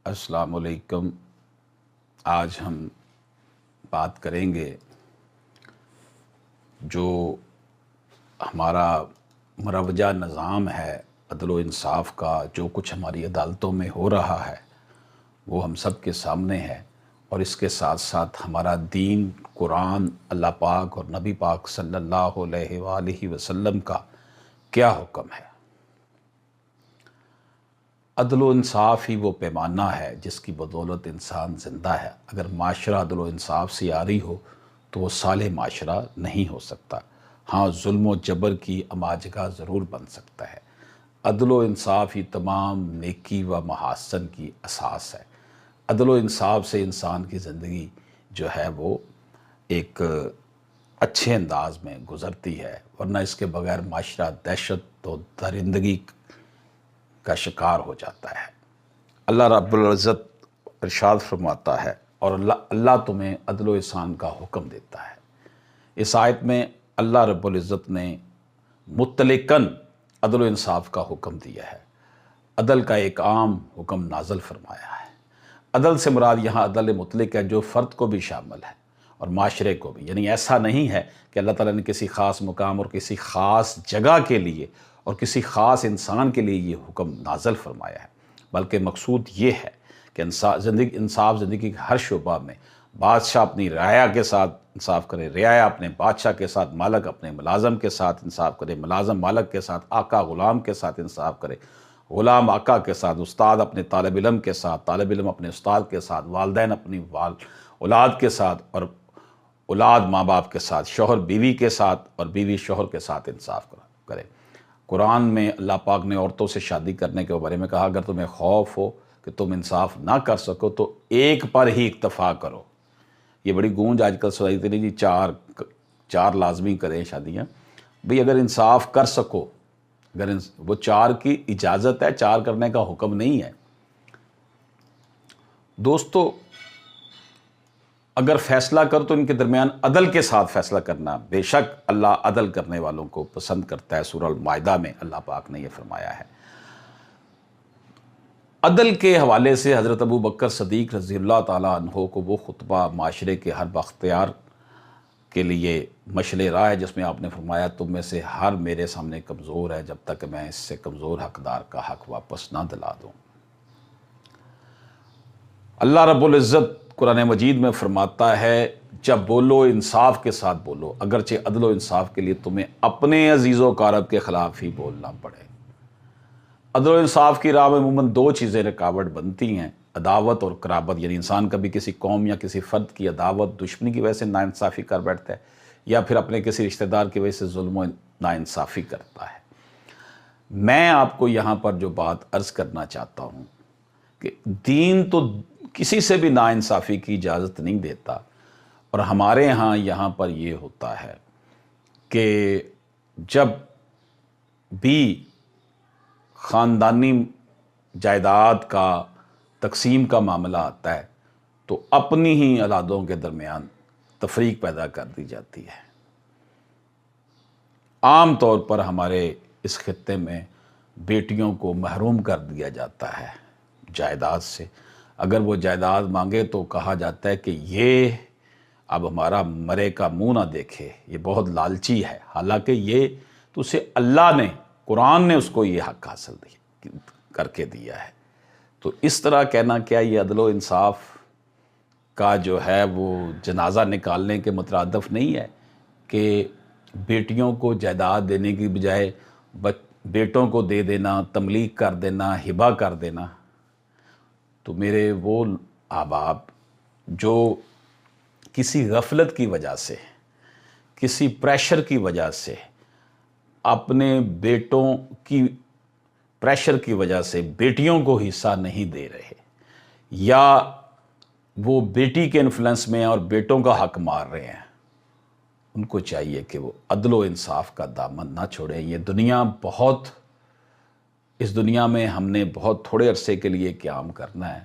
السلام علیکم۔ آج ہم بات کریں گے جو ہمارا مروجہ نظام ہے عدل و انصاف کا، جو کچھ ہماری عدالتوں میں ہو رہا ہے وہ ہم سب کے سامنے ہے، اور اس کے ساتھ ساتھ ہمارا دین، قرآن، اللہ پاک اور نبی پاک صلی اللہ علیہ وآلہ وسلم کا کیا حکم ہے۔ عدل و انصاف ہی وہ پیمانہ ہے جس کی بدولت انسان زندہ ہے۔ اگر معاشرہ عدل و انصاف سے عاری ہو تو وہ صالح معاشرہ نہیں ہو سکتا۔ ہاں، ظلم و جبر کی اماجگاہ ضرور بن سکتا ہے۔ عدل و انصاف ہی تمام نیکی و محاسن کی اساس ہے۔ عدل و انصاف سے انسان کی زندگی جو ہے وہ ایک اچھے انداز میں گزرتی ہے، ورنہ اس کے بغیر معاشرہ دہشت و درندگی کا شکار ہو جاتا ہے۔ اللہ رب العزت ارشاد فرماتا ہے، اور اللہ تمہیں عدل و احسان کا حکم دیتا ہے۔ اس آیت میں اللہ رب العزت نے مطلقاً عدل و انصاف کا حکم دیا ہے۔ عدل کا ایک عام حکم نازل فرمایا ہے۔ عدل سے مراد یہاں عدل مطلق ہے، جو فرد کو بھی شامل ہے اور معاشرے کو بھی، یعنی ایسا نہیں ہے کہ اللہ تعالیٰ نے کسی خاص مقام اور کسی خاص جگہ کے لیے اور کسی خاص انسان کے لیے یہ حکم نازل فرمایا ہے، بلکہ مقصود یہ ہے کہ انصاف زندگی کے ہر شعبہ میں بادشاہ اپنی رعایا کے ساتھ انصاف کرے، رعایا اپنے بادشاہ کے ساتھ، مالک اپنے ملازم کے ساتھ انصاف کرے، ملازم مالک کے ساتھ، آقا غلام کے ساتھ انصاف کرے، غلام آقا کے ساتھ، استاد اپنے طالب علم کے ساتھ، طالب علم اپنے استاد کے ساتھ، والدین اپنی اولاد کے ساتھ، اور اولاد ماں باپ کے ساتھ، شوہر بیوی کے ساتھ اور بیوی شوہر کے ساتھ انصاف کرے۔ قرآن میں اللہ پاک نے عورتوں سے شادی کرنے کے بارے میں کہا، اگر تمہیں خوف ہو کہ تم انصاف نہ کر سکو تو ایک پر ہی اکتفا کرو۔ یہ بڑی گونج آج کل سوسائٹی نہیں جی، چار لازمی کریں شادیاں۔ بھئی اگر انصاف کر سکو، وہ چار کی اجازت ہے، چار کرنے کا حکم نہیں ہے۔ دوستو، اگر فیصلہ کر تو ان کے درمیان عدل کے ساتھ فیصلہ کرنا، بے شک اللہ عدل کرنے والوں کو پسند کرتا ہے۔ سورہ المائدہ میں اللہ پاک نے یہ فرمایا ہے۔ عدل کے حوالے سے حضرت ابو بکر صدیق رضی اللہ تعالیٰ عنہ کو وہ خطبہ معاشرے کے ہر بااختیار کے لیے مشعل راہ ہے، جس میں آپ نے فرمایا، تم میں سے ہر میرے سامنے کمزور ہے جب تک میں اس سے کمزور حقدار کا حق واپس نہ دلا دوں۔ اللہ رب العزت قرآن مجید میں فرماتا ہے، جب بولو انصاف کے ساتھ بولو، اگرچہ عدل و انصاف کے لیے تمہیں اپنے عزیز و اقارب کے خلاف ہی بولنا پڑے۔ عدل و انصاف کی راہ میں عموماً دو چیزیں رکاوٹ بنتی ہیں، عداوت اور قرابت، یعنی انسان کبھی کسی قوم یا کسی فرد کی عداوت، دشمنی کی وجہ سے ناانصافی کر بیٹھتا ہے، یا پھر اپنے کسی رشتہ دار کی وجہ سے ظلم و ناانصافی کرتا ہے۔ میں آپ کو یہاں پر جو بات عرض کرنا چاہتا ہوں کہ دین تو کسی سے بھی ناانصافی کی اجازت نہیں دیتا، اور ہمارے یہاں پر یہ ہوتا ہے کہ جب بھی خاندانی جائیداد کا تقسیم کا معاملہ آتا ہے تو اپنی ہی اولادوں کے درمیان تفریق پیدا کر دی جاتی ہے۔ عام طور پر ہمارے اس خطے میں بیٹیوں کو محروم کر دیا جاتا ہے جائیداد سے۔ اگر وہ جائیداد مانگے تو کہا جاتا ہے کہ یہ اب ہمارا مرے کا منہ نہ دیکھے، یہ بہت لالچی ہے، حالانکہ یہ تو اسے اللہ نے، قرآن نے اس کو یہ حق حاصل کر کے دیا ہے۔ تو اس طرح کہنا کیا یہ عدل و انصاف کا جو ہے وہ جنازہ نکالنے کے مترادف نہیں ہے کہ بیٹیوں کو جائیداد دینے کی بجائے بیٹوں کو دے دینا، تملیک کر دینا، ہبہ کر دینا۔ تو میرے وہ احباب جو کسی غفلت کی وجہ سے، کسی پریشر کی وجہ سے، اپنے بیٹوں کی پریشر کی وجہ سے بیٹیوں کو حصہ نہیں دے رہے، یا وہ بیٹی کے انفلوئنس میں اور بیٹوں کا حق مار رہے ہیں، ان کو چاہیے کہ وہ عدل و انصاف کا دامن نہ چھوڑیں۔ اس دنیا میں ہم نے بہت تھوڑے عرصے کے لیے قیام کرنا ہے،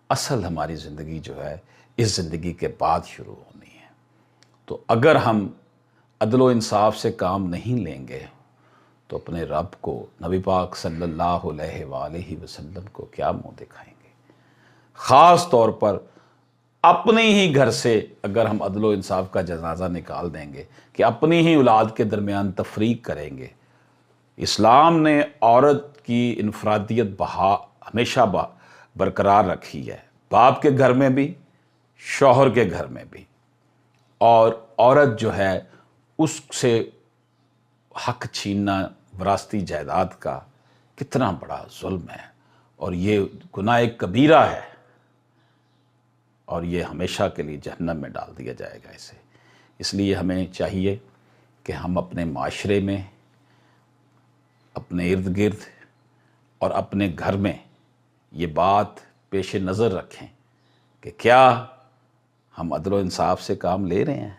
اصل ہماری زندگی جو ہے اس زندگی کے بعد شروع ہونی ہے۔ تو اگر ہم عدل و انصاف سے کام نہیں لیں گے تو اپنے رب کو، نبی پاک صلی اللہ علیہ وآلہ وسلم کو کیا منہ دکھائیں گے؟ خاص طور پر اپنے ہی گھر سے اگر ہم عدل و انصاف کا جنازہ نکال دیں گے کہ اپنی ہی اولاد کے درمیان تفریق کریں گے۔ اسلام نے عورت کی انفرادیت ہمیشہ برقرار رکھی ہے، باپ کے گھر میں بھی، شوہر کے گھر میں بھی، اور عورت جو ہے اس سے حق چھیننا وراثتی جائیداد کا کتنا بڑا ظلم ہے، اور یہ گناہ کبیرہ ہے، اور یہ ہمیشہ کے لیے جہنم میں ڈال دیا جائے گا اسے۔ اس لیے ہمیں چاہیے کہ ہم اپنے معاشرے میں، اپنے ارد گرد اور اپنے گھر میں یہ بات پیش نظر رکھیں کہ کیا ہم عدل و انصاف سے کام لے رہے ہیں۔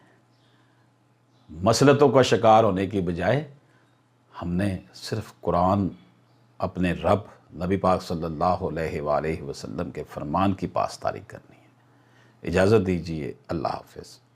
مسلطوں کا شکار ہونے کی بجائے ہم نے صرف قرآن، اپنے رب نبی پاک صلی اللہ علیہ وآلہ وسلم کے فرمان کی پاسداری کرنی ہے۔ اجازت دیجیے، اللہ حافظ۔